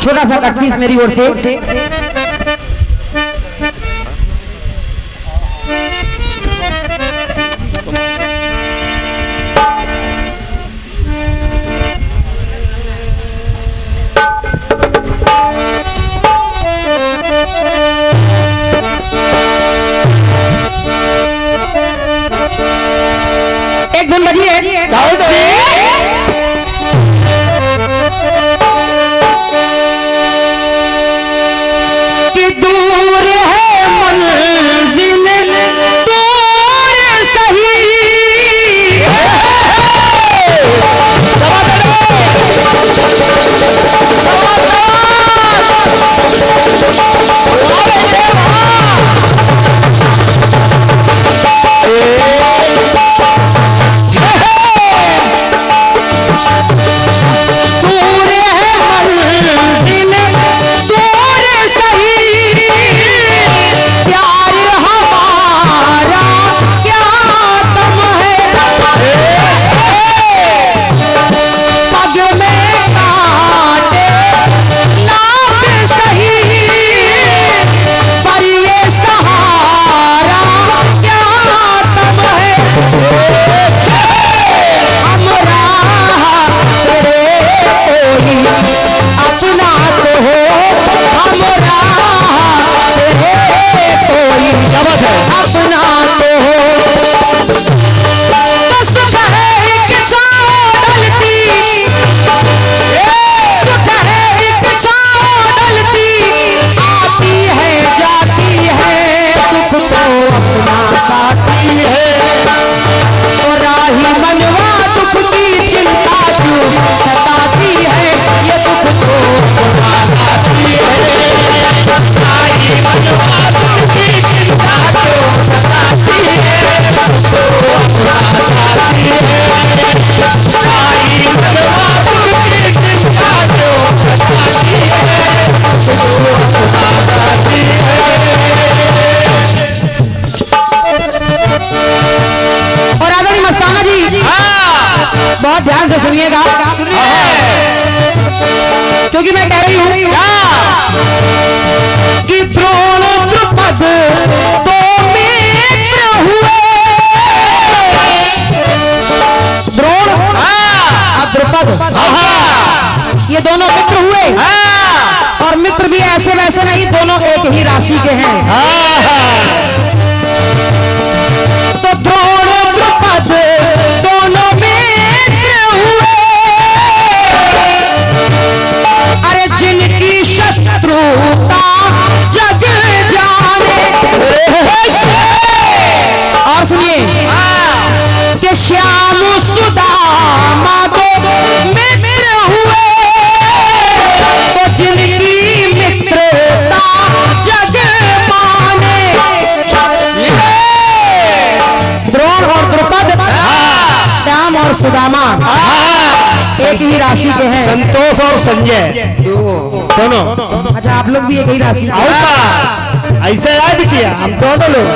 छोटा सा cut piece मेरी ओर से। एक धुन बजी है कि दूर है मंजिल दूर सही, बहुत ध्यान से सुनिएगा क्योंकि मैं कह रही हूं कि द्रोण द्रुपद दो मित्र हुए, द्रोण और द्रुपद ये दोनों मित्र हुए, और मित्र भी ऐसे वैसे नहीं, दोनों एक ही राशि के हैं। तो द्रोण द्रुपद दोनों जिनकी शत्रुता जग जाने, और सुनिए कि श्याम सुदामा दो मित्र हुए, तो जिनकी मित्रता जग माने। द्रोण और द्रुपद, श्याम और सुदामा एक ही राशि के हैं। संतोष और संजय दोनों। अच्छा, आप लोग भी एक ही राशि? ऐसे याद किया हम दोनों लोग,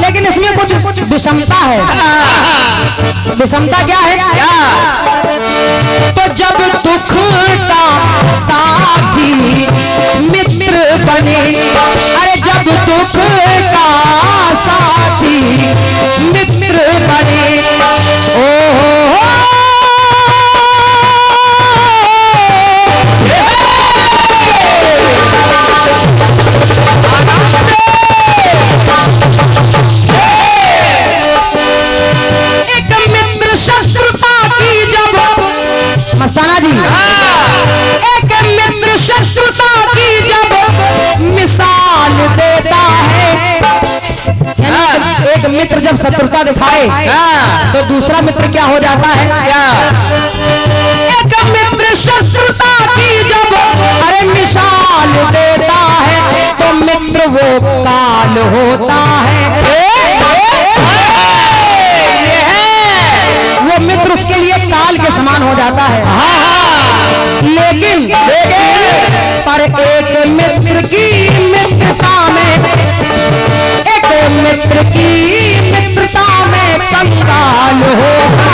लेकिन इसमें कुछ विषमता है। विषमता क्या है? तो जब दुख का साथी मित्र बने, अरे जब दुख का साथी मित्र बने, ओहो मस्ताना जी, एक मित्र शत्रुता की जब मिसाल देता है, यानी एक मित्र जब शत्रुता दिखाए तो दूसरा मित्र क्या हो जाता है? एक मित्र शत्रुता की जब अरे मिसाल देता है, तो मित्र वो काल होता है। वो मित्र उसके लिए काल के समान हो जाता है। लेकिन पर एक मित्र की मित्रता में, एक मित्र की मित्रता में कंगाल होगा।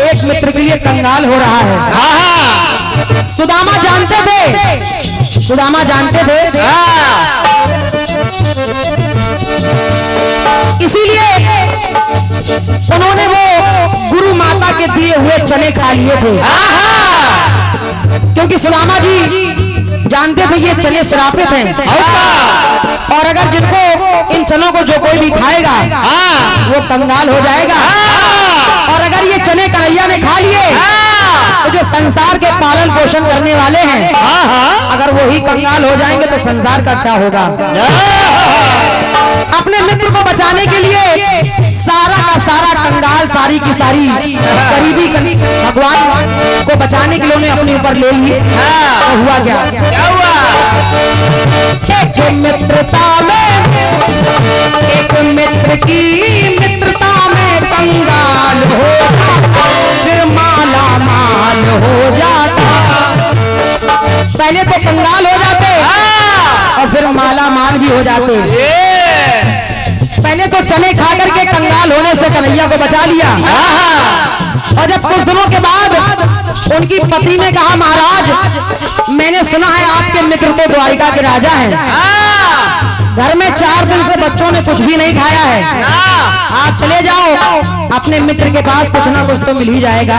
एक मित्र मित्र के लिए कंगाल हो रहा है। सुदामा जानते थे, सुदामा जानते थे, इसीलिए उन्होंने वो गुरु माता के दिए हुए चने खा लिए थे, क्योंकि सुदामा जी जानते थे ये चने श्रापित हैं, और अगर जिनको इन चनों को जो कोई भी खाएगा वो कंगाल हो जाएगा, और अगर ये चने कन्हैया ने खा लिए तो जो संसार के पालन पोषण करने वाले हैं अगर वो ही कंगाल हो जाएंगे तो संसार का क्या होगा। अपने मित्र को बचाने के लिए सारा का सारा कंगाल, सारी की सारी गरीबी भगवान को बचाने के लिए उन्हें अपने ऊपर ले ली। तो हुआ क्या, क्या हुआ? एक मित्रता में, एक मित्र की मित्रता में कंगाल हो फिर माला माल हो जाता। पहले तो कंगाल हो जाते और फिर माला माल भी हो जाते। पहले तो चने खा करके कंगाल होने से कन्हैया को बचा लिया, और जब कुछ दिनों के बाद उनकी पत्नी ने कहा महाराज मैंने सुना है आपके मित्र तो द्वारिका के राजा हैं, घर में 4 दिन से बच्चों ने कुछ भी नहीं खाया है, आप चले जाओ अपने मित्र के पास, कुछ ना कुछ तो मिल ही जाएगा।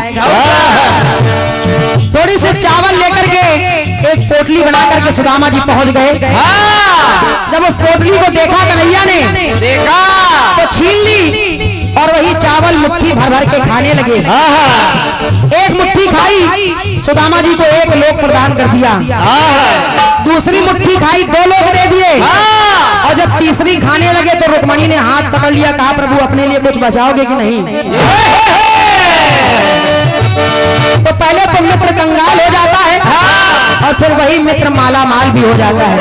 थोड़ी से चावल लेकर के एक पोटली बना करके सुदामा जी पहुंच गए। जब उस पोटली को देखा कन्हैया ने तो छीन ली और वही चावल मुट्ठी भर भर के खाने लगे। एक मुट्ठी खाई, सुदामा जी को 1 लोक प्रदान कर दिया, दूसरी मुट्ठी खाई 2 लोक दे दिए, और जब तीसरी खाने लगे तो रुक्मणी ने हाथ पकड़ लिया, कहा प्रभु अपने लिए कुछ बचाओगे कि नहीं। तो पहले तो मित्र कंगाल हो जाता है और फिर वही मित्र माला माल भी हो जाता है।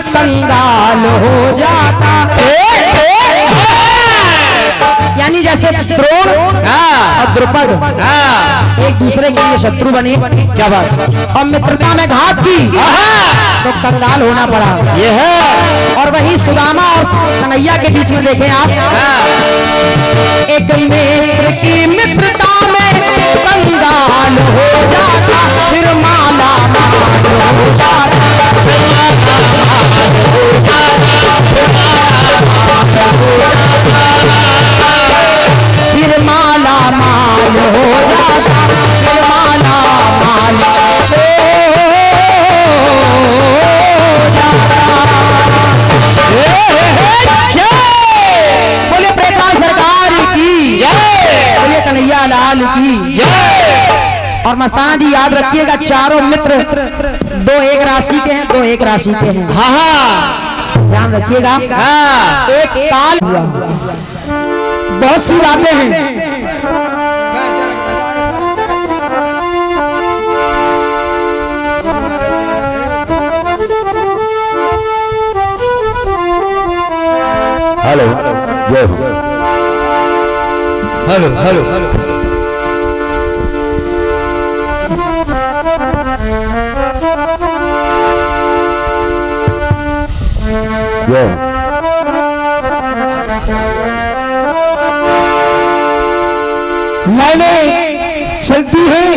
कंगाल हो जाता यानी जैसे द्रोण और द्रुपद एक दूसरे के लिए शत्रु बने, क्या बात, और मित्रता में घात की तो कंगाल होना पड़ा। ये है, और वही सुदामा और कन्हैया के बीच में देखें आप, एक मित्र की मित्रता में कंगाल हो जाता फिर माला माल हो जाता। फिर माला माल हो जाता, फिर माला माल हो जाता। बोले प्रेता सरकार की जय, बोले कन्हैया लाल की जय। और मस्ताना जी याद रखिएगा चारों मित्र 2 एक राशि के हैं, 2 एक राशि के हैं। ध्यान रखिएगा। एक काल हुआ, बहुत सी बातें हैं। हेलो हेलो हेलो लाइनें चलती हैं,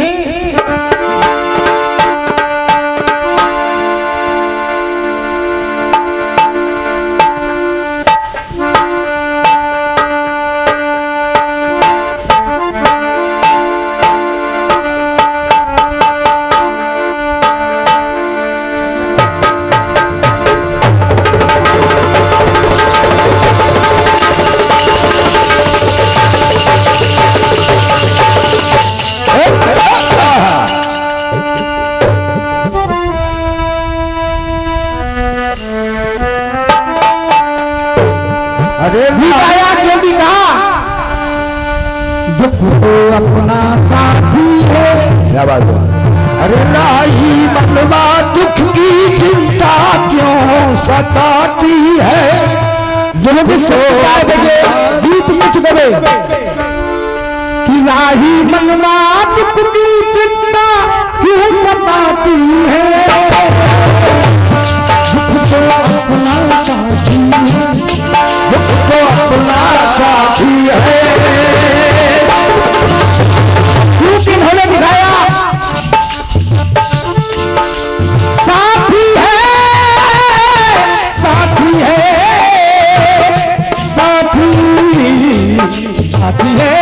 दुख तो अपना साथी है। क्या बात है। अरे राही मनवा दुख की चिंता क्यों सताती है। गीत कुछ गवे कि राही मनवा दुख की चिंता क्यों सताती है। दुख तो अपना साथी है, दुख तो अपना साथी है। इन्होंने दिखाया साथी है, साथी है, साथी साथी है।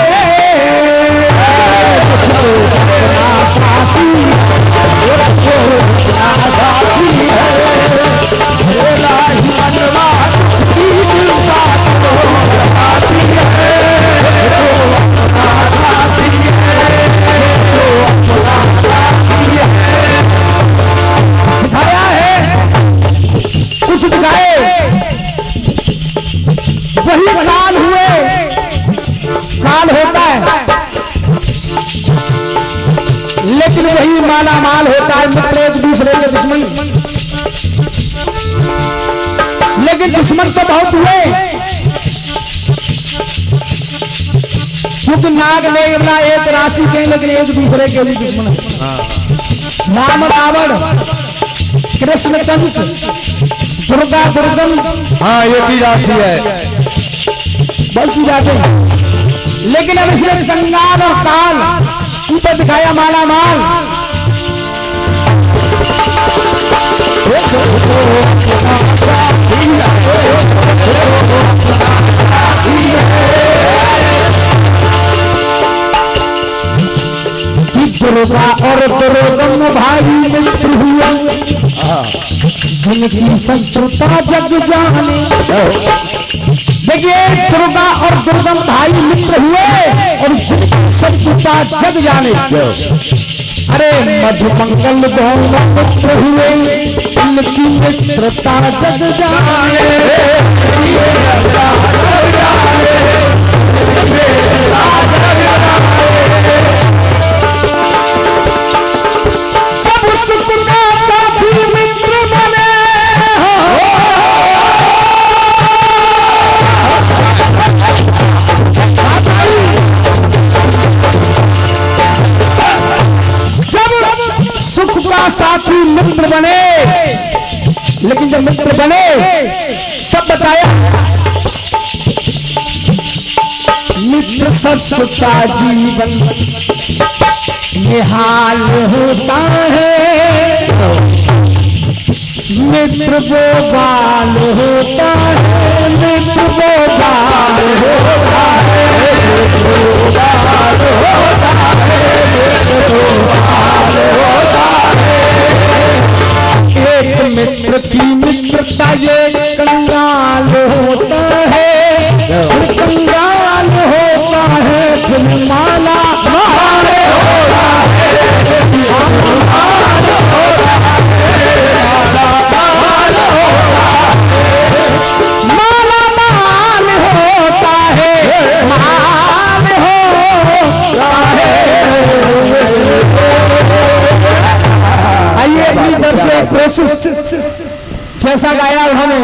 साथी दिखाया है, कुछ दिखाए वही काल हुए, काल होता है लेकिन वही माला माल होता है। मित्र एक दूसरे के दुश्मन, लेकिन दुश्मन तो बहुत हुए क्योंकि नाग लेवला एक राशि के, लेकिन एक दूसरे के लिए दुश्मन है। राम रावण, कृष्ण कंस, दुर्गा दुर्गम, हाँ ये भी राशि है, बहुत सी बातें। लेकिन अब इसने कंगाल और काल ऊपर दिखाया माला माल। दुर्गा और दुर्गम भाई मित्र हुए, जिनकी शत्रुता जग जाने। देखिए दुर्गा और दुर्गम भाई मित्र हुए और जिनकी शत्रुता जग जाने। अरे मधुमंगल दोनों मित्र हुए, इनकी मित्रता जग जाने। जब सुख का साथी मित्र बने सुख का साथी मित्र बने, लेकिन जब मित्र बने तब बताया मित्र सत्य जीवन ये हाल होता है। मित्र वो बाल होता है, मित्र वो बाल होता है, एक मित्र की मित्रता ये कंगाल होता है, कंगाल होता है, फिर माला माल होता माला माल होता है, माल होता है। आइए अपनी तरफ से कोशिश जैसा गाया उन्होंने